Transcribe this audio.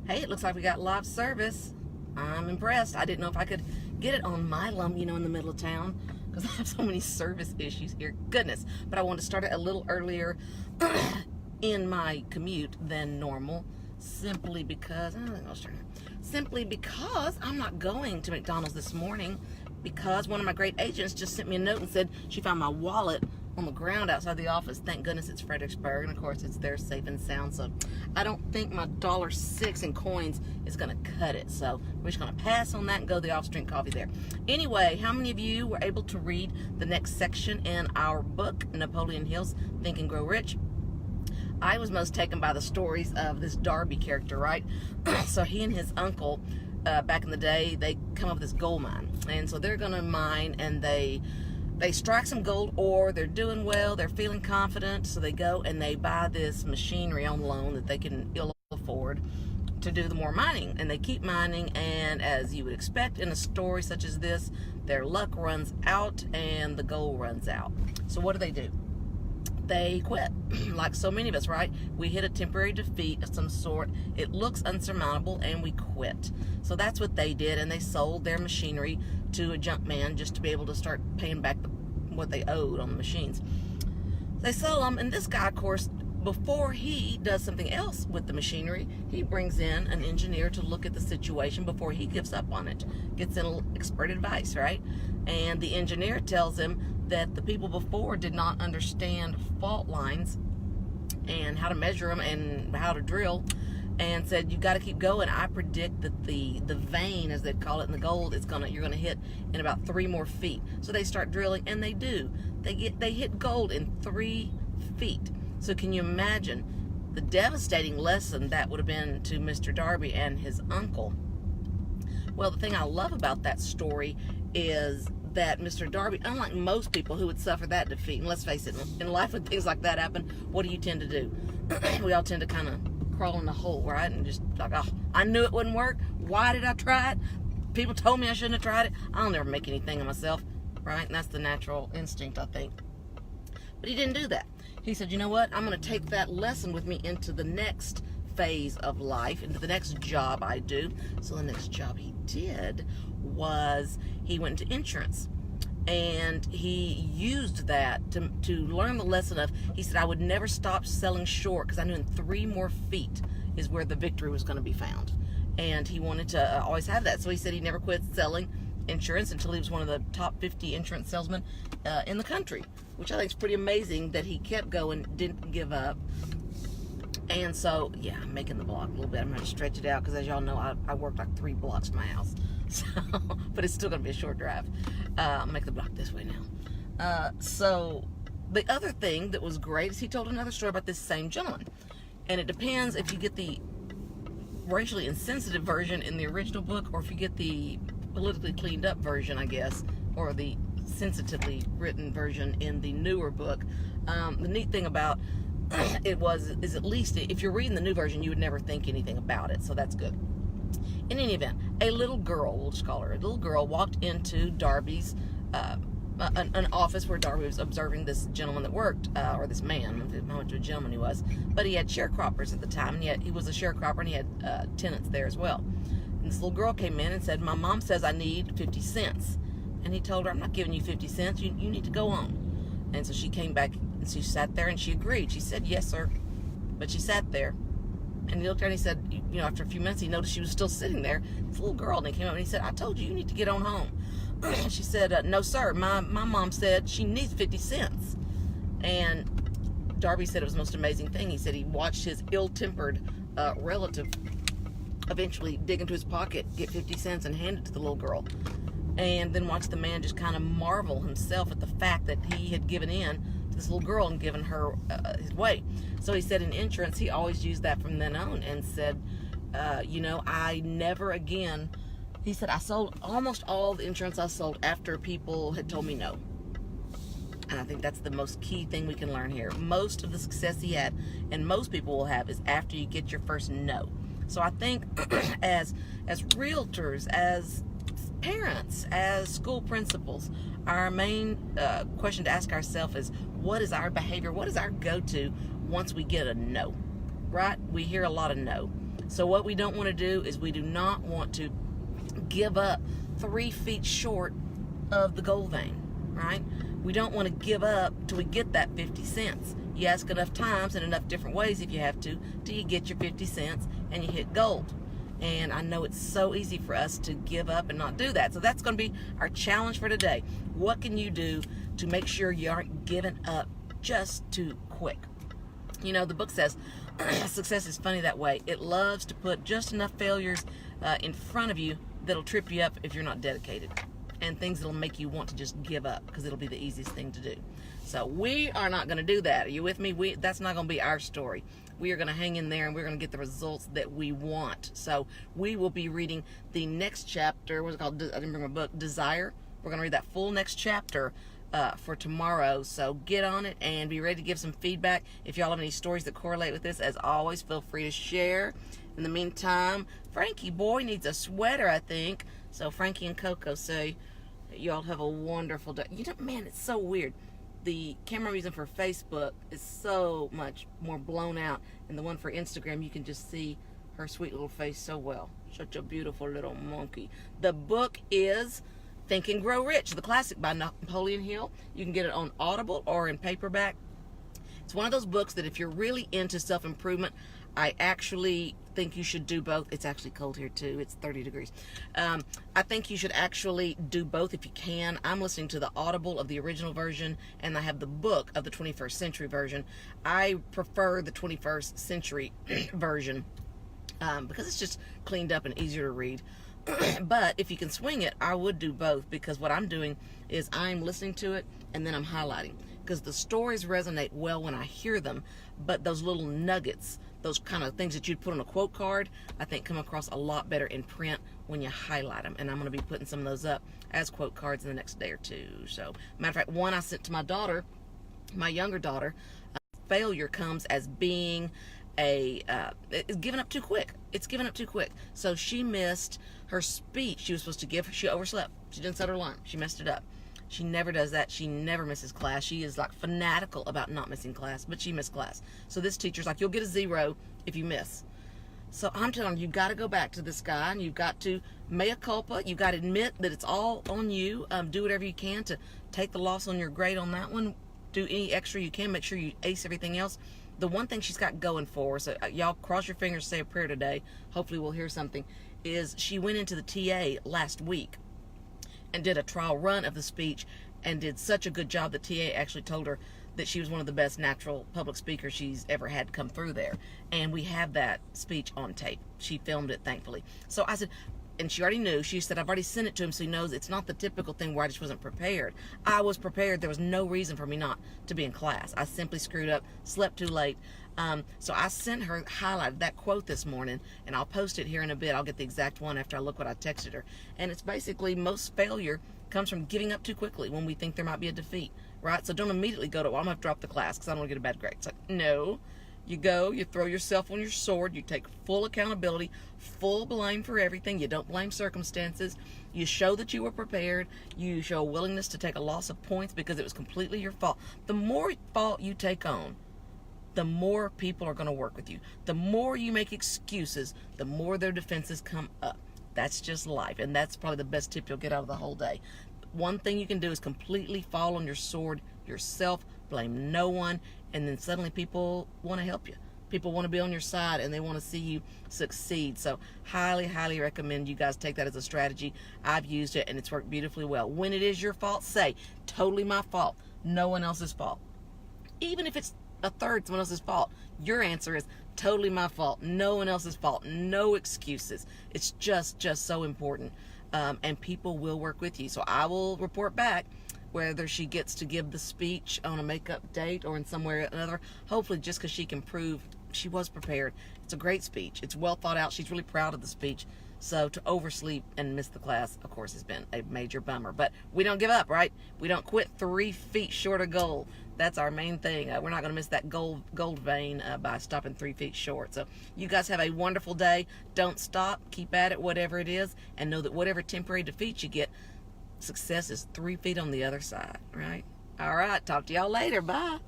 Hey, it looks like we got live service. I'm impressed. I didn't know if I could get it on my lump, in the middle of town, because I have so many service issues here. Goodness. But I wanted to start it a little earlier in my commute than normal, simply because I'm not going to McDonald's this morning, because one of my great agents just sent me a note and said she found my wallet on the ground outside the office. Thank goodness it's Fredericksburg, and of course it's there safe and sound, so I don't think my $1.06 in coins is going to cut it, so we're just going to pass on that and go to the office, drink coffee there. Anyway, how many of you were able to read the next section in our book, Napoleon Hill's Think and Grow Rich? I was most taken by the stories of this Darby character, right? So he and his uncle, back in the day, they come up with this gold mine, and so they're going to mine, and they strike some gold ore. They're doing well, they're feeling confident, so they go and they buy this machinery on loan that they can ill afford to do the more mining, and they keep mining, and as you would expect in a story such as this, their luck runs out and the gold runs out. So what do? They quit. Like so many of us, right? We hit a temporary defeat of some sort. It looks unsurmountable, and we quit. So that's what they did, and they sold their machinery to a junk man just to be able to start paying back what they owed on the machines. They sell them, and this guy, of course, before he does something else with the machinery, he brings in an engineer to look at the situation before he gives up on it. Gets in expert advice, right? And the engineer tells him that the people before did not understand fault lines and how to measure them and how to drill, and said, you got to keep going. I predict that the vein, as they call it in the gold, you're gonna hit in about 3 more feet. So they start drilling, and they do. They hit gold in 3 feet. So can you imagine the devastating lesson that would have been to Mr. Darby and his uncle? Well, the thing I love about that story is that Mr. Darby, unlike most people who would suffer that defeat, and let's face it, in life when things like that happen, what do you tend to do? We all tend to kind of crawl in the hole, right? And just like, oh, I knew it wouldn't work. Why did I try it? People told me I shouldn't have tried it. I'll never make anything of myself, right? And that's the natural instinct, I think. But he didn't do that. He said, you know what? I'm going to take that lesson with me into the next phase of life, into the next job I do. So the next job he did was he went into insurance, and he used that to learn the lesson of, he said, I would never stop selling short, because I knew in 3 more feet is where the victory was going to be found, and he wanted to always have that. So he said he never quit selling insurance until he was one of the top 50 insurance salesmen in the country, which I think is pretty amazing that he kept going, didn't give up. And so, yeah, I'm making the block a little bit. I'm going to stretch it out because, as y'all know, I work like 3 blocks from my house. So, but it's still going to be a short drive. I'll make the block this way now. So, the other thing that was great is he told another story about this same gentleman. And it depends if you get the racially insensitive version in the original book, or if you get the politically cleaned up version, I guess, or the sensitively written version in the newer book. The neat thing about is at least if you're reading the new version, you would never think anything about it, so that's good. In any event, a little girl, we'll just call her a little girl, walked into Darby's an office where Darby was observing this gentleman that worked, or this man. I don't know how much of a gentleman he was, but he had sharecroppers at the time, and he was a sharecropper, and he had tenants there as well. And this little girl came in and said, my mom says I need 50 cents. And he told her, I'm not giving you 50 cents. You need to go on. And so she came back, and she sat there, and she agreed. She said, yes, sir. But she sat there. And he looked at her, and he said, after a few minutes, he noticed she was still sitting there. This little girl, and he came up, and he said, I told you need to get on home. She said, no, sir. My mom said she needs 50 cents. And Darby said it was the most amazing thing. He said he watched his ill-tempered relative eventually dig into his pocket, get 50 cents, and hand it to the little girl. And then watch the man just kind of marvel himself at the fact that he had given in to this little girl and given her his way. So he said in insurance, he always used that from then on, and said, I never again, he said, I sold almost all the insurance I sold after people had told me no. And I think that's the most key thing we can learn here. Most of the success he had, and most people will have, is after you get your first no. So I think as realtors, as parents, as school principals, our main question to ask ourselves is, what is our behavior? What is our go-to once we get a no? Right? We hear a lot of no. So what we don't want to do is we do not want to give up 3 feet short of the goal vein, right? We don't want to give up till we get that 50 cents. You ask enough times in enough different ways if you have to, till you get your 50 cents and you hit gold. And I know it's so easy for us to give up and not do that. So that's going to be our challenge for today. What can you do to make sure you aren't giving up just too quick? You know, the book says success is funny that way. It loves to put just enough failures in front of you that'll trip you up if you're not dedicated, and things that'll make you want to just give up because it'll be the easiest thing to do. So we are not going to do that. Are you with me? That's not going to be our story. We are going to hang in there and we're going to get the results that we want. So we will be reading the next chapter. What's it called? I didn't bring my book. Desire. We're going to read that full next chapter for tomorrow. So get on it and be ready to give some feedback. If y'all have any stories that correlate with this, as always, feel free to share. In the meantime, Frankie boy needs a sweater, I think. So Frankie and Coco say, y'all have a wonderful day. You know, man, it's so weird. The camera I'm using for Facebook is so much more blown out, and the one for Instagram, you can just see her sweet little face so well. Such a beautiful little monkey. The book is Think and Grow Rich, the classic by Napoleon Hill. You can get it on Audible or in paperback. It's one of those books that if you're really into self-improvement, I actually think you should do both. It's actually cold here too. It's 30 degrees. I think you should actually do both if you can. I'm listening to the Audible of the original version, and I have the book of the 21st century version. I prefer the 21st century version because it's just cleaned up and easier to read. But if you can swing it, I would do both, because what I'm doing is I'm listening to it and then I'm highlighting, because the stories resonate well when I hear them, but those little nuggets, those kind of things that you'd put on a quote card, I think come across a lot better in print when you highlight them. And I'm going to be putting some of those up as quote cards in the next day or two. So, matter of fact, one I sent to my daughter, my younger daughter. Failure comes as being it's given up too quick. It's given up too quick. So she missed her speech she was supposed to give. She overslept. She didn't set her alarm. She messed it up. She never does that. She never misses class. She is like fanatical about not missing class, but she missed class. So this teacher's like, you'll get a 0 if you miss. So I'm telling you, you've got to go back to this guy, and you've got to mea culpa. You've got to admit that it's all on you. Do whatever you can to take the loss on your grade on that one. Do any extra you can. Make sure you ace everything else. The one thing she's got going for her, so y'all cross your fingers, say a prayer today, hopefully we'll hear something, is she went into the TA last week and did a trial run of the speech and did such a good job that TA actually told her that she was one of the best natural public speakers she's ever had come through there. And we have that speech on tape. She filmed it, thankfully. So I said, and she already knew, she said, I've already sent it to him so he knows it's not the typical thing where I just wasn't prepared. I was prepared. There was no reason for me not to be in class. I simply screwed up, slept too late. So I sent her, highlighted that quote this morning, and I'll post it here in a bit. I'll get the exact one after I look what I texted her. And it's basically, most failure comes from giving up too quickly when we think there might be a defeat, right? So don't immediately go to, well, I'm going to drop the class because I don't want to get a bad grade. It's like, no. You go, you throw yourself on your sword, you take full accountability, full blame for everything. You don't blame circumstances. You show that you were prepared. You show a willingness to take a loss of points because it was completely your fault. The more fault you take on, the more people are going to work with you. The more you make excuses, the more their defenses come up. That's just life, and that's probably the best tip you'll get out of the whole day. One thing you can do is completely fall on your sword yourself, blame no one, and then suddenly people want to help you. People want to be on your side, and they want to see you succeed. So highly, highly recommend you guys take that as a strategy. I've used it, and it's worked beautifully well. When it is your fault, say, totally my fault, no one else's fault. Even if it's a third someone else's fault, your answer is totally my fault, no one else's fault, no excuses. It's just so important, and people will work with you. So I will report back whether she gets to give the speech on a makeup date or in somewhere or another, hopefully just because she can prove she was prepared. It's a great speech. It's well thought out. She's really proud of the speech. So to oversleep and miss the class, of course, has been a major bummer. But we don't give up, right? We don't quit 3 feet short of goal. That's our main thing. We're not going to miss that gold vein by stopping 3 feet short. So you guys have a wonderful day. Don't stop. Keep at it, whatever it is. And know that whatever temporary defeat you get, success is 3 feet on the other side, right? All right. Talk to y'all later. Bye.